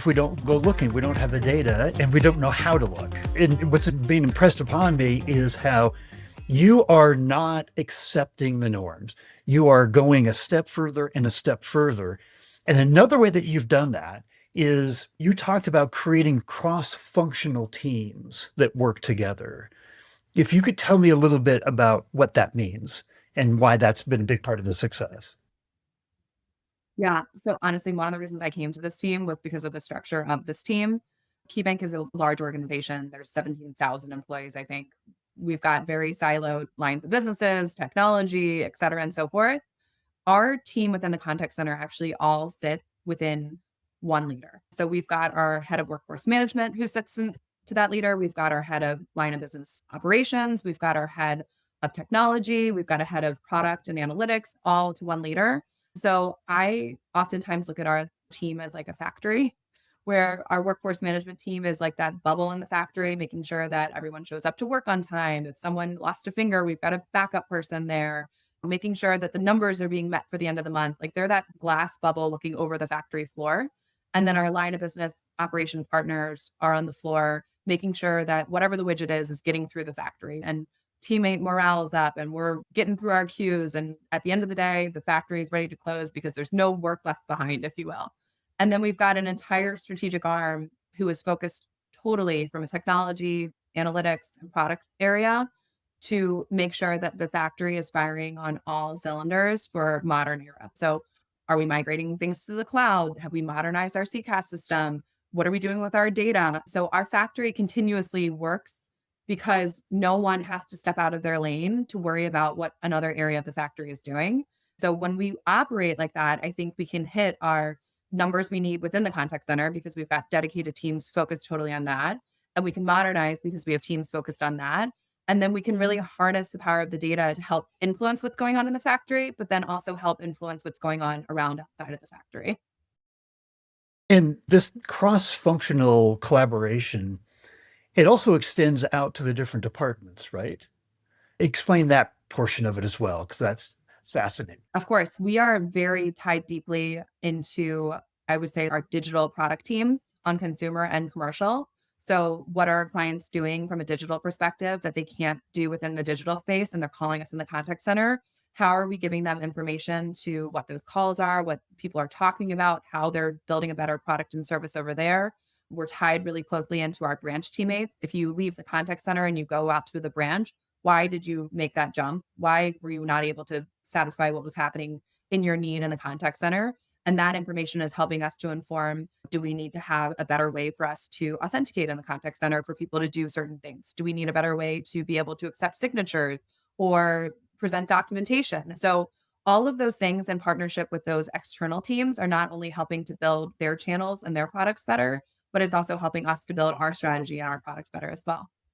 If we don't go looking, we don't have the data and we don't know how to look. And what's being impressed upon me is how you are not accepting the norms. You are going a step further and a step further. And another way that you've done that is you talked about creating cross-functional teams that work together. If you could tell me a little bit about what that means and why that's been a big part of the success. Yeah. So honestly, one of the reasons I came to this team was because of the structure of this team. KeyBank is a large organization. There's 17,000 employees, I think. We've got very siloed lines of businesses, technology, et cetera, and so forth. Our team within the contact center actually all sit within one leader. So we've got our head of workforce management who sits to that leader. We've got our head of line of business operations. We've got our head of technology. We've got a head of product and analytics, all to one leader. So I oftentimes look at our team as like a factory where our workforce management team is like that bubble in the factory, making sure that everyone shows up to work on time. If someone lost a finger, we've got a backup person there, making sure that the numbers are being met for the end of the month. Like they're that glass bubble looking over the factory floor. And then our line of business operations partners are on the floor, making sure that whatever the widget is getting through the factory. And teammate morale is up and we're getting through our queues. And at the end of the day, the factory is ready to close because there's no work left behind, if you will. And then we've got an entire strategic arm who is focused totally from a technology, analytics, and product area to make sure that the factory is firing on all cylinders for modern era. So are we migrating things to the cloud? Have we modernized our CCaaS system? What are we doing with our data? So our factory continuously works because no one has to step out of their lane to worry about what another area of the factory is doing. So when we operate like that, I think we can hit our numbers we need within the contact center because we've got dedicated teams focused totally on that. And we can modernize because we have teams focused on that. And then we can really harness the power of the data to help influence what's going on in the factory, but then also help influence what's going on around outside of the factory. And this cross-functional collaboration, it also extends out to the different departments, right? Explain that portion of it as well, because that's fascinating. Of course, we are very tied deeply into, I would say, our digital product teams on consumer and commercial. So, what are our clients doing from a digital perspective that they can't do within the digital space? And they're calling us in the contact center. How are we giving them information to what those calls are, what people are talking about, how they're building a better product and service over there? We're tied really closely into our branch teammates. If you leave the contact center and you go out to the branch, why did you make that jump? Why were you not able to satisfy what was happening in your need in the contact center? And that information is helping us to inform, do we need to have a better way for us to authenticate in the contact center for people to do certain things? Do we need a better way to be able to accept signatures or present documentation? So all of those things in partnership with those external teams are not only helping to build their channels and their products better, but it's also helping us to build our strategy and our product better as well.